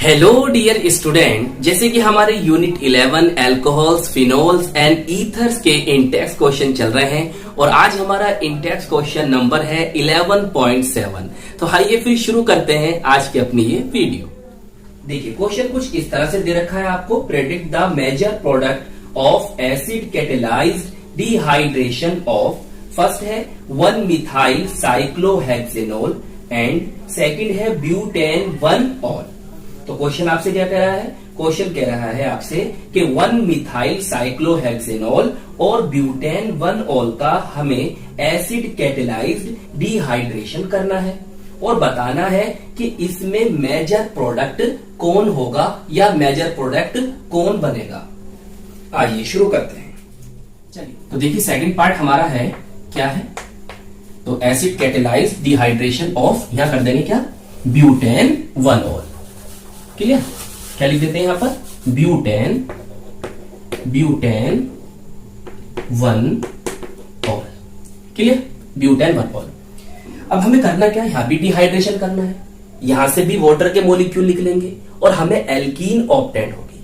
Hello dear student, जैसे कि हमारे unit 11 alcohols, phenols and ethers के इंटेक्स क्वेश्चन चल रहे हैं और आज हमारा इंटेक्स क्वेश्चन नंबर है 11.7। तो आइए फिर शुरू करते हैं आज की अपनी ये वीडियो। देखिए क्वेश्चन कुछ इस तरह से दे रखा है आपको, predict the major product of acid catalysed dehydration of, first है 1 मिथाइल साइक्लोहेक्सेनोल एंड सेकंड है ब्यूटेन 1 ऑल। तो क्वेश्चन आपसे क्या कह रहा है? क्वेश्चन कह रहा है आपसे कि 1 मिथाइल साइक्लोहेक्सेनोल और ब्यूटेन 1 ऑल का हमें एसिड कैटेलाइज्ड डिहाइड्रेशन करना है और बताना है कि इसमें मेजर प्रोडक्ट कौन होगा या मेजर प्रोडक्ट कौन बनेगा। आइए शुरू करते हैं। चलिए तो देखिए सेकंड पार्ट हमारा है, क्या है? तो एसिड कैटेलाइज्ड डिहाइड्रेशन ऑफ, यहां कर देंगे क्या? Butane 1 all. क्लियर? क्या लिख देते हैं यहां पर? Butane 1 all. Clear? Butane 1 all. अब हमें करना क्या है? यहां भी डिहाइड्रेशन करना है, यहां से भी वाटर के मॉलिक्यूल निकलेंगे और हमें एल्कीन ऑब्टेन होगी,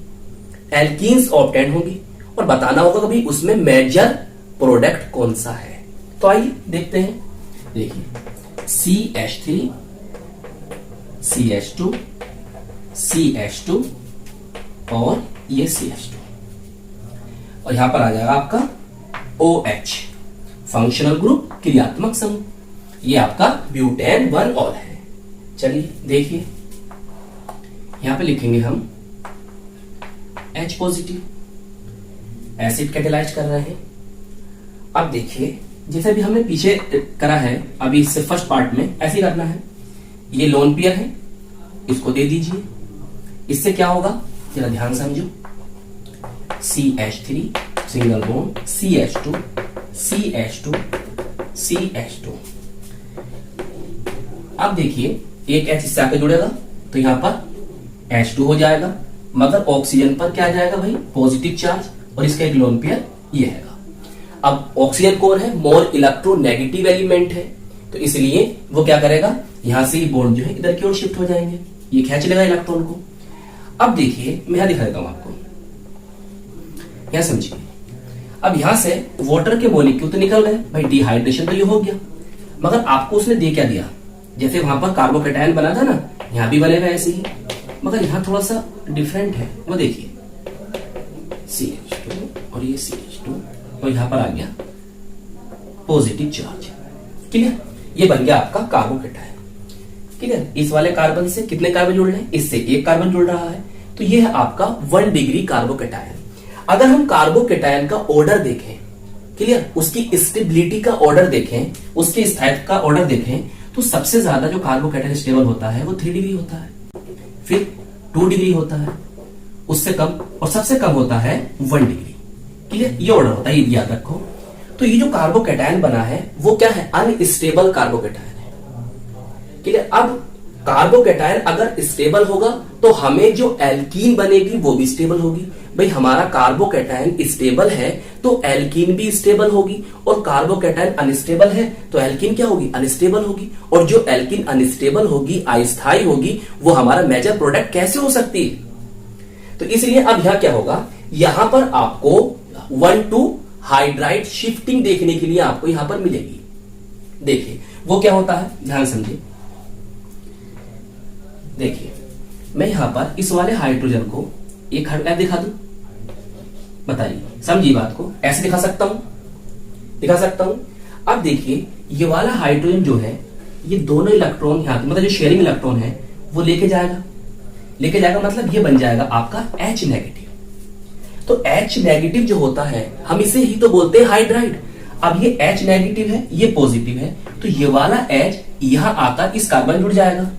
एल्कीन्स ऑब्टेन होगी और बताना होगा कि उसमें मेजर प्रोडक्ट कौन सा है। तो आइए देखते हैं। देखिए CH3 CH2 CH2 और ये CH2 और यहां पर आ जाएगा आपका OH, फंक्शनल ग्रुप, क्रियात्मक समूह। ये आपका ब्यूटेन 1 ऑल है। चलिए देखिए यहां पे लिखेंगे हम H पॉजिटिव, एसिड कैटेलाइज कर रहे हैं। अब देखिए जैसे भी हमने पीछे करा है, अभी इससे फर्स्ट पार्ट में ऐसे ही करना है। ये लोन पेयर है, इसको दे दीजिए। इससे क्या होगा जरा ध्यान समझो। CH3 single bond, CH2 CH2 CH2। अब देखिए एक H इससे आके जुड़ेगा तो यहां पर H2 हो जाएगा, मगर ऑक्सीजन पर क्या आ जाएगा भाई? पॉजिटिव चार्ज, और इसका एक लोन पेयर ये है। अब ऑक्सीजन कौन है? मोर इलेक्ट्रोनेगेटिव एलिमेंट है, तो इसलिए वो क्या करेगा? यहां से ही बॉन्ड जो है इधर की ओर शिफ्ट हो जाएंगे, ये खींच लेगा इलेक्ट्रॉन को। अब देखिए मैं यहां दिखा देता हूं आपको, यहां समझिए। अब यहां से वाटर के मॉलिक्यूल तो निकल गए भाई, डिहाइड्रेशन तो ये हो गया, मगर आपको उसने दे क्या दिया? जैसे वहां पर कार्बोकेटायन बना था ना, यहां भी बनेगा ऐसे ही, मगर यहां थोड़ा सा डिफरेंट है। वो देखिए CH2 और ये CH2 और यहां पर आ गया पॉजिटिव चार्ज। क्लियर? ये बन गया आपका कार्बोकेटायन। क्लियर? इस वाले कार्बन से कितने कार्बन जुड़ रहे हैं? इससे एक कार्बन जुड़ रहा है, तो ये है आपका 1 डिग्री कार्बोकेटायन। अगर हम कार्बोकेटायन का ऑर्डर देखें, क्लियर, उसकी स्टेबिलिटी का ऑर्डर देखें, उसके स्थायित्व का ऑर्डर देखें, तो सबसे ज्यादा जो कार्बोकेटायन स्टेबल होता है वो 3 डिग्री होता है, फिर 2 डिग्री होता है, उससे कम, और सबसे कम होता है 1 डिग्री। क्लियर? ये ऑर्डर होता है, ये याद रखो। तो ये जो कार्बोकेटायन बना है वो क्या है? अनस्टेबल कार्बोकेटायन है। क्लियर? अब कार्बोकेटायन अगर स्टेबल होगा तो हमें जो एल्कीन बनेगी वो भी स्टेबल होगी। भाई हमारा कार्बोकेटायन स्टेबल है तो एल्कीन भी स्टेबल होगी, और कार्बोकेटायन अनस्टेबल है तो एल्कीन क्या होगी? अनस्टेबल होगी। और जो एल्कीन अनस्टेबल होगी, अस्थायी होगी, वो हमारा मेजर प्रोडक्ट कैसे हो सकती है? तो इसलिए अब यहां क्या होगा? यहां पर आपको 1,2 हाइड्राइड शिफ्टिंग देखने के लिए आपको यहां पर मिलेगी। देखिए वो क्या होता है, ध्यान समझिए। देखिए मैं यहां पर इस वाले हाइड्रोजन को एक हाइड्रोजन दिखा दूं, बताइए, समझिए बात को। ऐसे दिखा सकता हूं, दिखा सकता हूं। अब देखिए ये वाला हाइड्रोजन जो है, ये दोनों इलेक्ट्रॉन यहां, मतलब जो शेयरिंग इलेक्ट्रॉन है वो लेके जाएगा, लेके जाएगा मतलब ये बन जाएगा आपका H नेगेटिव। तो H नेगेटिव जो होता है हम इसे ही तो बोलते हैं हाइड्राइड। अब ये H नेगेटिव है, ये पॉजिटिव है, तो ये वाला H यहां आता इस कार्बन जुड़ जाएगा।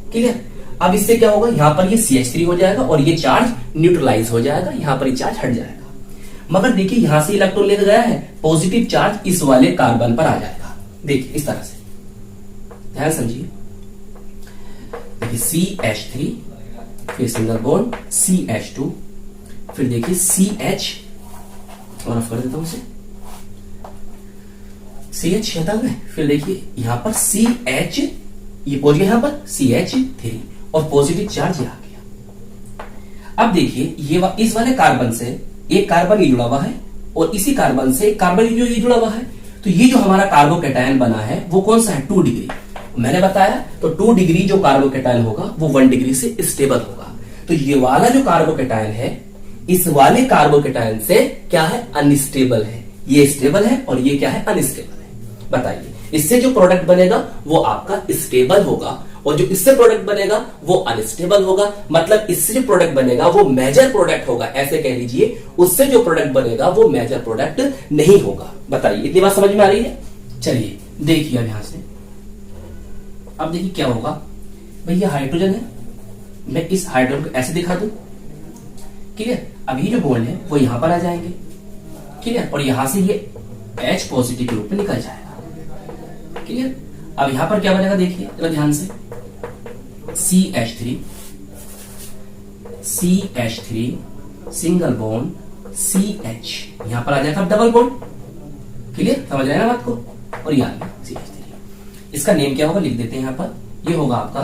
क्लियर? अब इससे क्या होगा? यहां पर ये CH3 हो जाएगा और ये चार्ज न्यूट्रलाइज हो जाएगा, यहां पर ये चार्ज हट जाएगा। मगर देखिए यहां से इलेक्ट्रॉन लेकर गया है, पॉजिटिव चार्ज इस वाले कार्बन पर आ जाएगा। देखिए इस तरह से, ध्यान समझिए। देखिए CH3, फिर सिंगल बॉन्ड CH2, फिर देखिए CH, और ऑफ कर देता हूं इसे, CH हटा गए, फिर देखिए यहां पर CH, ये पहुंच गया यहां पर CH3 और पॉजिटिव चार्ज आ गया। अब देखिए इस वाले कार्बन से एक कार्बन ये जुड़ा हुआ है और इसी कार्बन से कार्बन ये जुड़ा हुआ है, तो ये जो हमारा कार्बोकैटायन बना है वो कौन सा है, 2 डिग्री। मैंने बताया तो 2 डिग्री जो कार्बोकैटायन होगा वो 1 डिग्री से स्टेबल होगा। तो ये वाला जो कार्बोकैटायन है इस वाले कार्बोकैटायन से क्या है, अनस्टेबल है। ये स्टेबल है और ये क्या है, अनस्टेबल है। बताइए इससे जो प्रोडक्ट बनेगा वो आपका स्टेबल होगा और जो इससे प्रोडक्ट बनेगा वो अनस्टेबल होगा। मतलब इससे जो प्रोडक्ट बनेगा वो मेजर प्रोडक्ट होगा, ऐसे कह लीजिए। उससे जो प्रोडक्ट बनेगा वो मेजर प्रोडक्ट नहीं होगा। बताइए इतनी बात समझ में आ रही है। चलिए देखिए अब यहां से, अब देखिए क्या होगा। भैया हाइड्रोजन है, मैं इस हाइड्रोजन को ऐसे दिखा दूं, क्लियर। अब ये जो बॉन्ड है वो यहां पर आ जाएंगे, क्लियर, और यहां से ये H पॉजिटिव के रूप में निकल जाएगा, क्लियर। अब यहां पर क्या बनेगा देखिए जरा ध्यान से, CH3 सिंगल बॉन्ड CH, यहां पर आ जाएगा डबल बॉन्ड, क्लियर, समझ रहे हैं ना बात को। और ये आ गया CH3। इसका नेम क्या होगा लिख देते हैं यहां पर, ये होगा आपका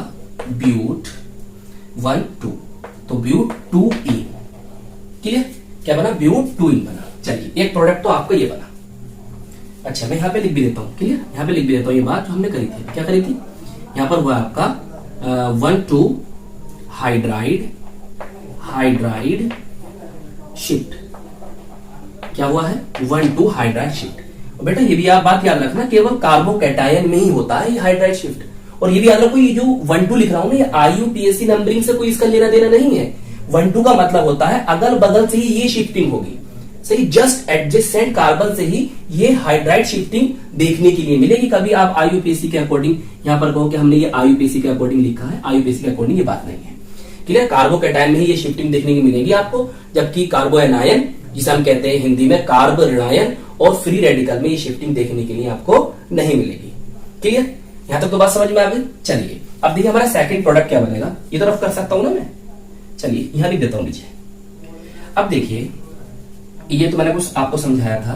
ब्यूट 1,2, तो ब्यूट 2ईन, क्लियर। क्या बना, ब्यूट 2ईन बना। चलिए एक प्रोडक्ट तो आपका ये बना। अच्छा मैं यहां पे लिख भी देता हूं, क्लियर, यहां पे लिख भी देता हूं ये बात जो हमने करी थी। क्या करी थी, यहां पर हुआ आपका 1,2 हाइड्राइड शिफ्ट। क्या हुआ है, 1,2 हाइड्राइड शिफ्ट। और बेटा ये भी आप बात याद रखना, केवल कार्बोकैटायन में ही होता है ये हाइड्राइड शिफ्ट। और ये भी याद रखो, ये जो 1,2 लिख रहा हूं ना, ये IUPAC नंबरिंग से कोई इसका लेना देना नहीं है। 1,2 का मतलब होता है अगल बगल से ही ये शिफ्टिंग होगी, सही, जस्ट एडजेसेंट कार्बन से ही ये हाइड्राइड शिफ्टिंग देखने के लिए मिलेगी। कभी आप IUPAC के अकॉर्डिंग यहां पर कहो कि हमने ये IUPAC के अकॉर्डिंग लिखा है, IUPAC के अकॉर्डिंग ये बात नहीं है, क्लियर। कार्बोकैटायन में ही ये शिफ्टिंग देखने की मिलेगी आपको, जबकि कार्बोएनायन जिसे हम कहते हैं हिंदी में कार्ब ऋणायन और फ्री रेडिकल में ये शिफ्टिंग देखने के लिए आपको नहीं मिलेगी, क्लियर। यहां तक तो बात समझ में आ गई। चलिए अब देखिए हमारा सेकंड प्रोडक्ट क्या बनेगा, ये तरफ कर सकता हूं ना मैं, चलिए यहां लिख देता हूं नीचे। अब देखिए ये तो मैंने कुछ आपको समझाया था।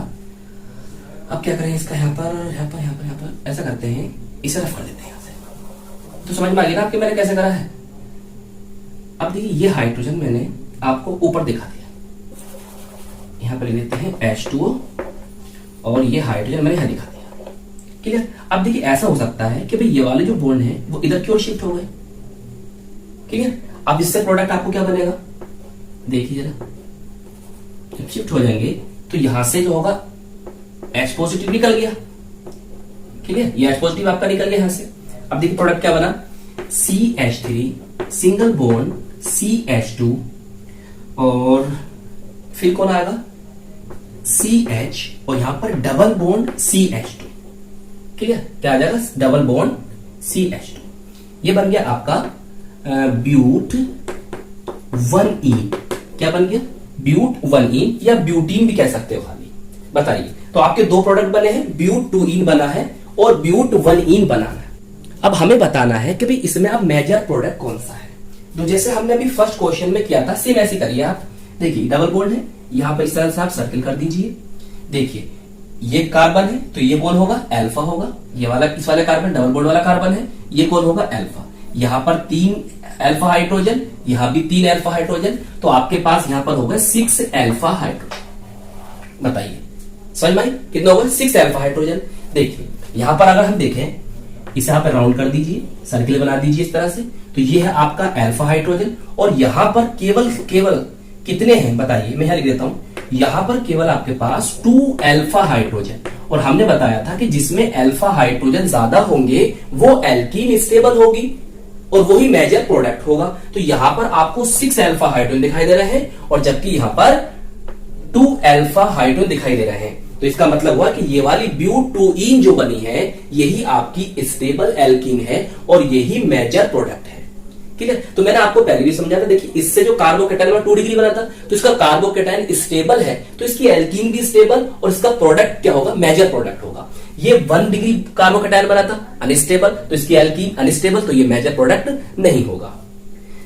अब क्या करें इसका, यहां पर ऐसा करते हैं, इसे रफ कर देते हैं यहां से, तो समझ में आ गया ना आपके मैंने कैसे करा है। अब देखिए ये हाइड्रोजन मैंने आपको ऊपर दिखा दिया, यहां पर लिख देते हैं H2O और ये हाइड्रोजन मैंने यहां दिखा दिया, क्लियर। अब देखिए ऐसा हो सकता है कि भाई ये वाले जो बॉन्ड है वो इधर की ओर शिफ्ट हो गए, क्लियर। अब इससे प्रोडक्ट आपको क्या बनेगा, देखिए जरा, जब शिफ्ट हो जाएंगे तो यहां से जो होगा H पॉजिटिव निकल गया, क्लियर, ये H पॉजिटिव आपका निकल गया यहां से। अब देखिए प्रोडक्ट क्या बना, CH3 सिंगल बॉन्ड CH2 और फिर कौन आएगा CH और यहां पर डबल बॉन्ड CH2, क्लियर। क्या आ जाएगा, डबल बॉन्ड CH2। ये बन गया आपका ब्यूट 1ईन। क्या बन गया, ब्यूट 1ईन या ब्यूटीन भी कह सकते हो खाली। बताइए तो आपके दो प्रोडक्ट बने हैं, ब्यूट 2ईन बना है और ब्यूट 1ईन बना है। अब हमें बताना है कि भाई इसमें अब मेजर प्रोडक्ट कौन सा है। तो जैसे हमने अभी फर्स्ट क्वेश्चन में किया था सेम ऐसे करिए आप। देखिए डबल बॉन्ड है, यहां पर इस तरह से आप सर्किल कर दीजिए। देखिए ये कार्बन है तो ये कौन होगा, अल्फा होगा। ये वाला इस वाले कार्बन डबल बॉन्ड वाला कार्बन है, ये कौन होगा, अल्फा। यहां पर 3 अल्फा हाइड्रोजन, यहां भी 3 अल्फा हाइड्रोजन, तो आपके पास यहां पर होगा 6 अल्फा हाइड्रोजन। बताइए समझ में आई, कितना होगा, 6 अल्फा हाइड्रोजन। देखिए यहां पर अगर हम देखें, इसे यहां पर राउंड कर दीजिए, सर्किल बना दीजिए इस तरह से, तो ये है आपका अल्फा हाइड्रोजन। और यहां पर केवल कितने हैं बताइए, मैं यहां लिख देता हूं, यहां पर केवल आपके पास 2 अल्फा हाइड्रोजन। और हमने बताया था कि जिसमें अल्फा हाइड्रोजन ज्यादा होंगे वो एल्कीन स्टेबल होगी और वही मेजर प्रोडक्ट होगा। तो यहां पर आपको 6 अल्फा हाइड्रोजन दिखाई दे रहे हैं और जबकि यहां पर 2 अल्फा हाइड्रोजन दिखाई दे रहे हैं। तो इसका मतलब हुआ कि ये वाली ब्यूट 2ईन जो बनी है यही आपकी स्टेबल एल्कीन है और यही मेजर प्रोडक्ट है, ठीक है। तो मैंने आपको पहले भी समझा था, देखिए इससे जो कार्बोकैटायन 2 डिग्री बना था तो इसका कार्बोकैटायन स्टेबल है तो इसकी एल्कीन भी स्टेबल और इसका प्रोडक्ट क्या होगा, मेजर प्रोडक्ट होगा। ये 1 डिग्री कार्बोकैटायन बना था अनस्टेबल, तो इसकी एल्कीन अनस्टेबल, तो ये मेजर प्रोडक्ट नहीं होगा,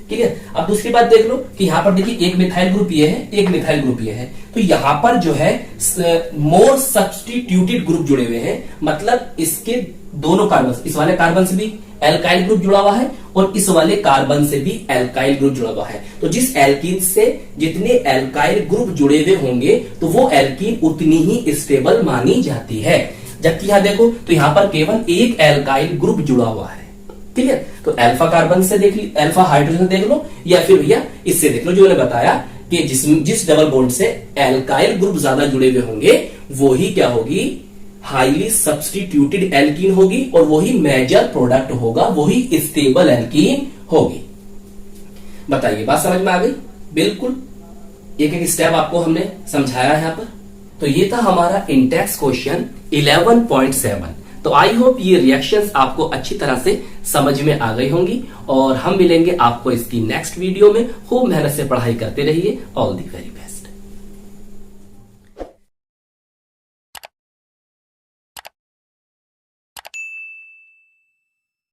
ठीक है। अब दूसरी बात देख लो कि यहां पर देखिए एक मिथाइल ग्रुप ये है, एक मिथाइल ग्रुप ये है, तो यहां पर जो है मोर सब्स्टिट्यूटेड ग्रुप जुड़े हुए हैं। मतलब इसके दोनों कार्बन, इस वाले कार्बन से भी एल्काइल ग्रुप जुड़ा हुआ है और इस वाले कार्बन से भी एल्काइल ग्रुप जुड़ा हुआ है। तो जिस एल्कीन से जितने एल्काइल ग्रुप जुड़े हुए होंगे तो वो एल्कीन उतनी ही स्टेबल मानी जाती है। जबकि यहां देखो तो यहां पर केवल एक एल्काइल ग्रुप जुड़ा हुआ है। क्लियर? तो अल्फा कार्बन से देख ली, अल्फा हाइड्रोजन देख लो या फिर भैया इससे देख लो, जो मैंने बताया कि जिस डबल बॉन्ड से एल्काइल ग्रुप ज्यादा जुड़े हुए होंगे वो ही क्या होगी, हाईली सब्स्टिट्यूटेड एल्कीन होगी और वही मेजर प्रोडक्ट होगा, वही स्टेबल एल्कीन होगी। बताइए बात समझ में आ गई? बिल्कुल, एक एक स्टेप आपको हमने समझाया है यहां पर। तो ये था हमारा इंडेक्स क्वेश्चन 11.7। तो आई होप ये रिएक्शंस आपको अच्छी तरह से समझ में आ गई होंगी और हम मिलेंगे आपको इसकी नेक्स्ट वीडियो में। खूब मेहनत से पढ़ाई करते रहिए। All the very best.